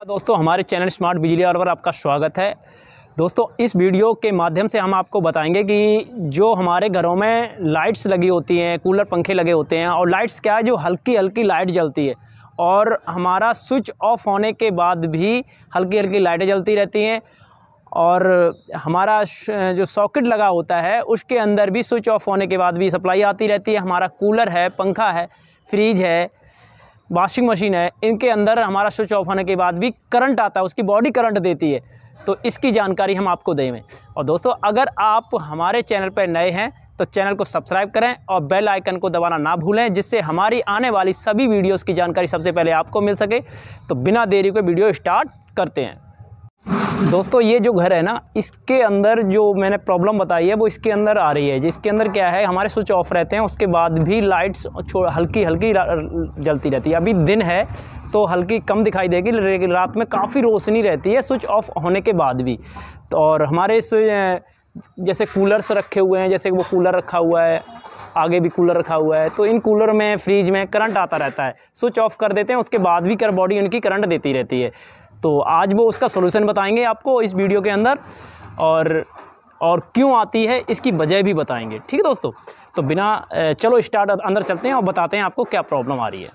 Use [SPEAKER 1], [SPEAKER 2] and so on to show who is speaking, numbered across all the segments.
[SPEAKER 1] दोस्तों हमारे channel smart बिजली और पर आपका स्वागत है। दोस्तों इस वीडियो के माध्यम से हम आपको बताएंगे कि जो हमारे घरों में लाइट्स लगी होती हैं, कूलर पंखे लगे होते हैं और लाइट्स क्या है जो हल्की हल्की लाइट जलती है और हमारा स्विच ऑफ होने के बाद भी हल्की हल्की लाइटें जलती रहती हैं और हमारा जो सॉकेट लगा होता है उसके अंदर भी स्विच ऑफ होने के बाद भी सप्लाई आती रहती है। हमारा कूलर है, पंखा है, फ्रिज है, वॉशिंग मशीन है, इनके अंदर हमारा स्विच ऑफ होने के बाद भी करंट आता है, उसकी बॉडी करंट देती है। तो इसकी जानकारी हम आपको देंगे। और दोस्तों अगर आप हमारे चैनल पर नए हैं तो चैनल को सब्सक्राइब करें और बेल आइकन को दबाना ना भूलें, जिससे हमारी आने वाली सभी वीडियोस की जानकारी सबसे पहले आपको मिल सके। तो बिना देरी के वीडियो स्टार्ट करते हैं। दोस्तों ये जो घर है ना, इसके अंदर जो मैंने प्रॉब्लम बताई है वो इसके अंदर आ रही है। जिसके अंदर क्या है, हमारे स्विच ऑफ रहते हैं, उसके बाद भी लाइट्स हल्की हल्की जलती रहती है। अभी दिन है तो हल्की कम दिखाई देगी, लेकिन रात में काफ़ी रोशनी रहती है स्विच ऑफ होने के बाद भी। तो और हमारे जैसे कूलर्स रखे हुए हैं, जैसे वो कूलर रखा हुआ है, आगे भी कूलर रखा हुआ है, तो इन कूलर में, फ्रिज में करंट आता रहता है। स्विच ऑफ कर देते हैं, उसके बाद भी बॉडी उनकी करंट देती रहती है। तो आज वो उसका सॉल्यूशन बताएंगे आपको इस वीडियो के अंदर, और क्यों आती है इसकी वजह भी बताएंगे। ठीक है दोस्तों, तो बिना चलो स्टार्ट अंदर चलते हैं और बताते हैं आपको क्या प्रॉब्लम आ रही है।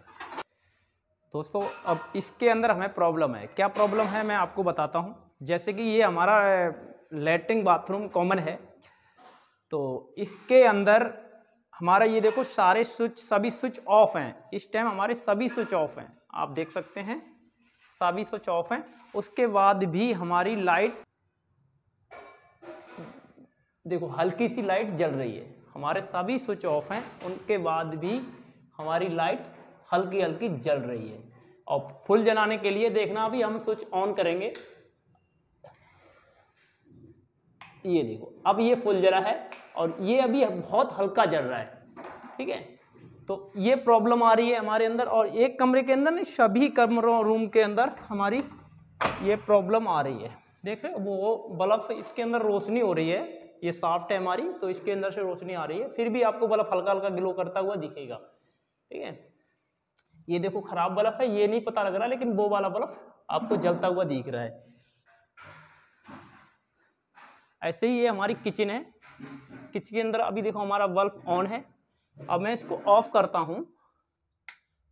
[SPEAKER 1] दोस्तों अब इसके अंदर हमें प्रॉब्लम है, क्या प्रॉब्लम है मैं आपको बताता हूँ। जैसे कि ये हमारा लैट्रिन बाथरूम कॉमन है, तो इसके अंदर हमारा ये देखो सारे सभी स्विच ऑफ हैं। इस टाइम हमारे सभी स्विच ऑफ हैं, आप देख सकते हैं सभी स्विच ऑफ हैं। उसके बाद भी हमारी लाइट देखो हल्की सी लाइट जल रही है। हमारे सभी स्विच ऑफ हैं, उनके बाद भी हमारी लाइट हल्की हल्की जल रही है। और फुल जलाने के लिए देखना, अभी हम स्विच ऑन करेंगे, ये देखो अब ये फुल जला है और ये अभी बहुत हल्का जल रहा है। ठीक है, तो ये प्रॉब्लम आ रही है हमारे अंदर। और एक कमरे के अंदर नहीं, सभी कमरों रूम के अंदर हमारी ये प्रॉब्लम आ रही है। देख रहे हो वो बल्ब, इसके अंदर रोशनी हो रही है, ये शाफ्ट है हमारी, तो इसके अंदर से रोशनी आ रही है, फिर भी आपको बल्ब हल्का हल्का ग्लो करता हुआ दिखेगा। ठीक है, ये देखो खराब बल्ब है, ये नहीं पता लग रहा, लेकिन वो वाला बल्ब आपको जलता हुआ दिख रहा है। ऐसे ही ये हमारी किचन है, किचन के अंदर अभी देखो हमारा बल्ब ऑन है। अब मैं इसको ऑफ करता हूं,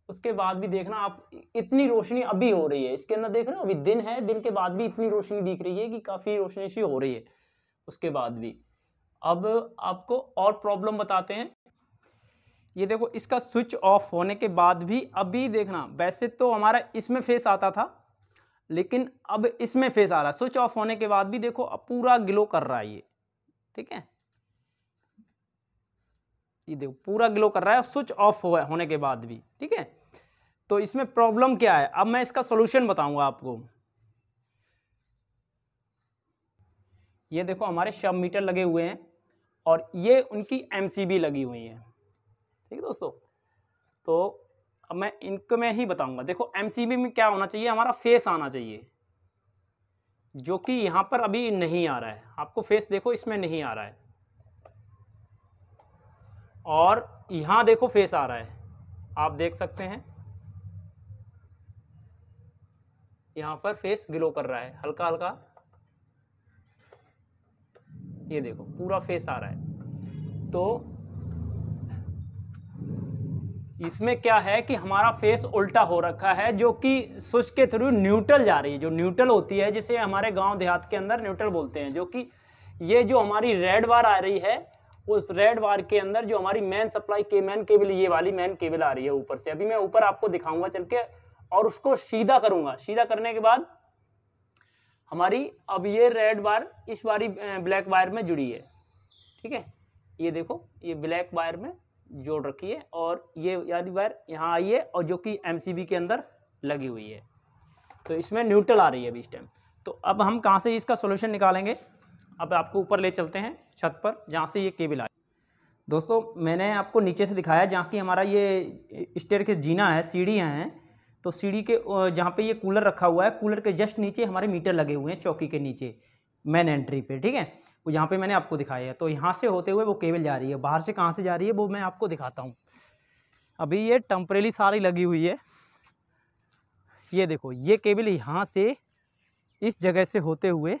[SPEAKER 1] उसके बाद भी देखना आप, इतनी रोशनी अभी हो रही है इसके अंदर। देख रहे हो अभी दिन है, दिन के बाद भी इतनी रोशनी दिख रही है कि काफी रोशनी सी हो रही है उसके बाद भी। अब आपको और प्रॉब्लम बताते हैं। ये देखो इसका स्विच ऑफ होने के बाद भी अभी देखना, वैसे तो हमारा इसमें फेस आता था, लेकिन अब इसमें फेस आ रहा है। स्विच ऑफ होने के बाद भी देखो अब पूरा ग्लो कर रहा है ये। ठीक है, ये देखो पूरा ग्लो कर रहा है स्विच ऑफ होने के बाद भी। ठीक है, तो इसमें प्रॉब्लम क्या है, अब मैं इसका सॉल्यूशन बताऊंगा आपको। ये देखो हमारे सब मीटर लगे हुए हैं और ये उनकी एमसीबी लगी हुई है। ठीक है दोस्तों, तो अब मैं इनको मैं ही बताऊंगा। देखो एमसीबी में क्या होना चाहिए, हमारा फेस आना चाहिए, जो कि यहां पर अभी नहीं आ रहा है। आपको फेस देखो इसमें नहीं आ रहा है, और यहां देखो फेस आ रहा है, आप देख सकते हैं यहां पर फेस ग्लो कर रहा है हल्का हल्का। ये देखो पूरा फेस आ रहा है। तो इसमें क्या है कि हमारा फेस उल्टा हो रखा है, जो कि स्विच के थ्रू न्यूट्रल जा रही है। जो न्यूट्रल होती है, जिसे हमारे गांव देहात के अंदर न्यूट्रल बोलते हैं, जो कि ये जो हमारी रेड बार आ रही है, उस रेड बार के अंदर जो हमारी मेन सप्लाई के मेन केबल, ये वाली मेन केबल आ रही है ऊपर से। अभी मैं ऊपर आपको दिखाऊंगा चल के, और उसको सीधा करूंगा। सीधा करने के बाद हमारी अब ये रेड बार इस वाली ब्लैक वायर में जुड़ी है। ठीक है, ये देखो ये ब्लैक वायर में जोड़ रखी है, और ये वाली वायर यहाँ आई है, और जो कि एमसीबी के अंदर लगी हुई है। तो इसमें न्यूट्रल आ रही है अभी इस टाइम। तो अब हम कहाँ से इसका सॉल्यूशन निकालेंगे, अब आपको ऊपर ले चलते हैं छत पर, जहाँ से ये केबल आई। दोस्तों मैंने आपको नीचे से दिखाया, जहाँ की हमारा ये स्टेयर के जीना है, सीढ़ियाँ हैं। तो सीढ़ी के जहाँ पे ये कूलर रखा हुआ है, कूलर के जस्ट नीचे हमारे मीटर लगे हुए हैं, चौकी के नीचे मेन एंट्री पे। ठीक है, वो यहाँ पे मैंने आपको दिखाया है। तो यहाँ से होते हुए वो केबल जा रही है, बाहर से कहाँ से जा रही है वो मैं आपको दिखाता हूँ। अभी ये टेम्परेरी सारी लगी हुई है, ये देखो, ये केबल यहाँ से इस जगह से होते हुए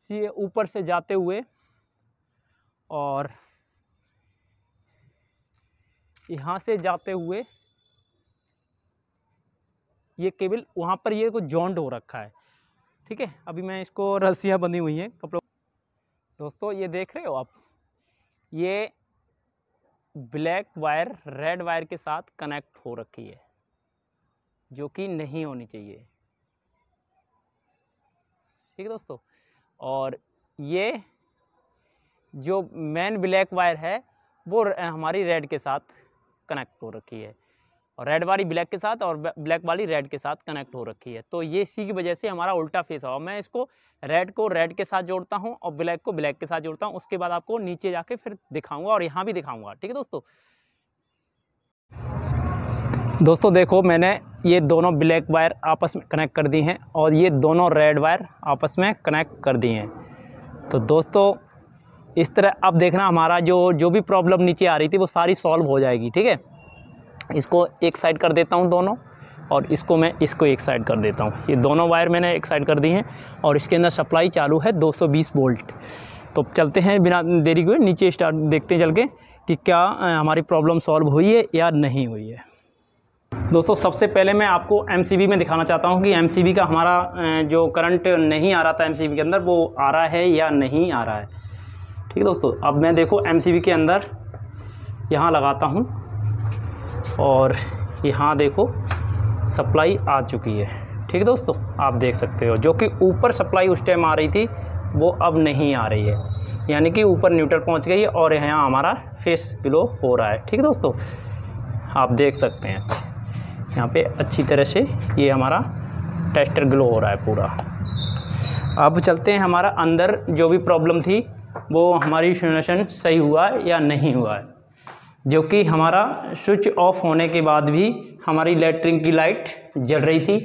[SPEAKER 1] ये ऊपर से जाते हुए और यहाँ से जाते हुए ये केबल वहाँ पर ये को जॉइंट हो रखा है। ठीक है, अभी मैं इसको, रस्सियाँ बंधी हुई हैं कपड़ों। दोस्तों ये देख रहे हो आप, ये ब्लैक वायर रेड वायर के साथ कनेक्ट हो रखी है, जो कि नहीं होनी चाहिए। ठीक है दोस्तों, और ये जो मेन ब्लैक वायर है वो हमारी रेड के साथ कनेक्ट हो रखी है, और रेड वाली ब्लैक के साथ और ब्लैक वाली रेड के साथ कनेक्ट हो रखी है। तो ये इसी की वजह से हमारा उल्टा फेस हुआ। मैं इसको रेड को रेड के साथ जोड़ता हूँ और ब्लैक को ब्लैक के साथ जोड़ता हूँ। उसके बाद आपको नीचे जाके फिर दिखाऊंगा और यहाँ भी दिखाऊंगा। ठीक है दोस्तों देखो, मैंने ये दोनों ब्लैक वायर आपस में कनेक्ट कर दी हैं और ये दोनों रेड वायर आपस में कनेक्ट कर दी हैं। तो दोस्तों इस तरह अब देखना, हमारा जो भी प्रॉब्लम नीचे आ रही थी वो सारी सॉल्व हो जाएगी। ठीक है, इसको एक साइड कर देता हूँ दोनों, और इसको मैं इसको एक साइड कर देता हूँ। ये दोनों वायर मैंने एक साइड कर दी हैं और इसके अंदर सप्लाई चालू है 220 वोल्ट। तो चलते हैं बिना देरी हुए नीचे स्टार्ट, देखते हैं चल के कि क्या हमारी प्रॉब्लम सॉल्व हुई है या नहीं हुई है। दोस्तों सबसे पहले मैं आपको एमसीबी में दिखाना चाहता हूँ कि एमसीबी का हमारा जो करंट नहीं आ रहा था एमसीबी के अंदर, वो आ रहा है या नहीं आ रहा है। ठीक है दोस्तों, अब मैं देखो एमसीबी के अंदर यहाँ लगाता हूँ और यहाँ देखो सप्लाई आ चुकी है। ठीक है दोस्तों, आप देख सकते हो, जो कि ऊपर सप्लाई उस टाइम आ रही थी वो अब नहीं आ रही है, यानी कि ऊपर न्यूट्रल पहुँच गई है और यहाँ हमारा फेस ग्लो हो रहा है। ठीक है दोस्तों, आप देख सकते हैं यहाँ पे अच्छी तरह से ये हमारा टेस्टर ग्लो हो रहा है पूरा। अब चलते हैं हमारा अंदर जो भी प्रॉब्लम थी वो हमारी सिमुलेशन सही हुआ या नहीं हुआ है। जो कि हमारा स्विच ऑफ होने के बाद भी हमारी लैट्रिन की लाइट जल रही थी,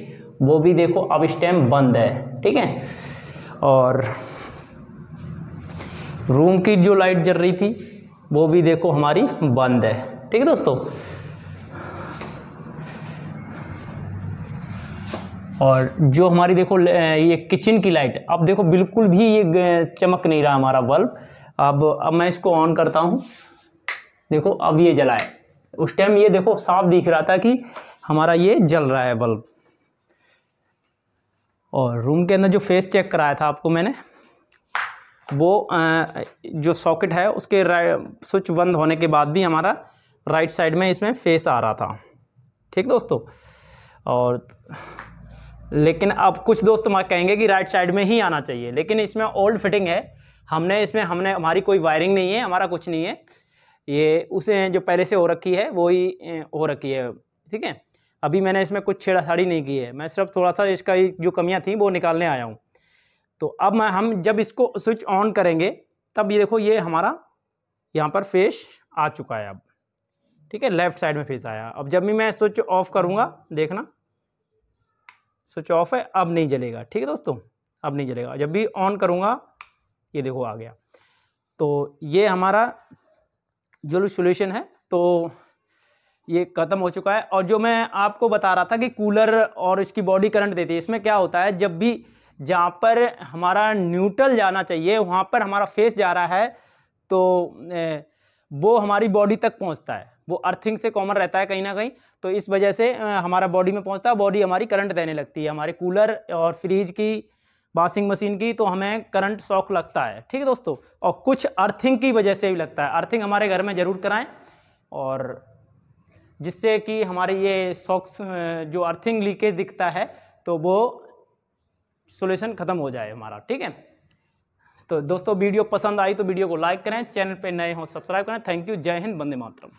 [SPEAKER 1] वो भी देखो अब इस टाइम बंद है। ठीक है, और रूम की जो लाइट जल रही थी वो भी देखो हमारी बंद है। ठीक है दोस्तों, और जो हमारी देखो ये किचन की लाइट, अब देखो बिल्कुल भी ये चमक नहीं रहा हमारा बल्ब। अब मैं इसको ऑन करता हूँ, देखो अब ये जला है। उस टाइम ये देखो साफ दिख रहा था कि हमारा ये जल रहा है बल्ब। और रूम के अंदर जो फेस चेक कराया था आपको मैंने, वो जो सॉकेट है उसके स्विच बंद होने के बाद भी हमारा राइट साइड में इसमें फेस आ रहा था। ठीक दोस्तों, और लेकिन अब कुछ दोस्त कहेंगे कि राइट साइड में ही आना चाहिए, लेकिन इसमें ओल्ड फिटिंग है। हमने हमारी कोई वायरिंग नहीं है, हमारा कुछ नहीं है, ये उसे जो पहले से हो रखी है वो ही हो रखी है। ठीक है, अभी मैंने इसमें कुछ छेड़छाड़ी नहीं की है, मैं सिर्फ थोड़ा सा इसका जो कमियां थी वो निकालने आया हूँ। तो अब हम जब इसको स्विच ऑन करेंगे तब ये देखो ये हमारा यहाँ पर फेस आ चुका है अब। ठीक है, लेफ्ट साइड में फेस आया। अब जब भी मैं स्विच ऑफ करूँगा, देखना स्विच ऑफ है, अब नहीं जलेगा। ठीक है दोस्तों, अब नहीं जलेगा। जब भी ऑन करूँगा ये देखो आ गया। तो ये हमारा जो सॉल्यूशन है तो ये ख़त्म हो चुका है। और जो मैं आपको बता रहा था कि कूलर और इसकी बॉडी करंट देती है, इसमें क्या होता है, जब भी जहाँ पर हमारा न्यूट्रल जाना चाहिए वहाँ पर हमारा फेस जा रहा है तो वो हमारी बॉडी तक पहुँचता है। वो अर्थिंग से कॉमन रहता है कहीं ना कहीं, तो इस वजह से हमारा बॉडी में पहुँचता है, बॉडी हमारी करंट देने लगती है। हमारे कूलर और फ्रिज की, वॉशिंग मशीन की तो हमें करंट शॉक लगता है। ठीक है दोस्तों, और कुछ अर्थिंग की वजह से भी लगता है। अर्थिंग हमारे घर में ज़रूर कराएं, और जिससे कि हमारे ये शॉक्स जो अर्थिंग लीकेज दिखता है तो वो सॉल्यूशन ख़त्म हो जाए हमारा। ठीक है, तो दोस्तों वीडियो पसंद आई तो वीडियो को लाइक करें, चैनल पे नए हो सब्सक्राइब करें। थैंक यू, जय हिंद, वंदे मातरम।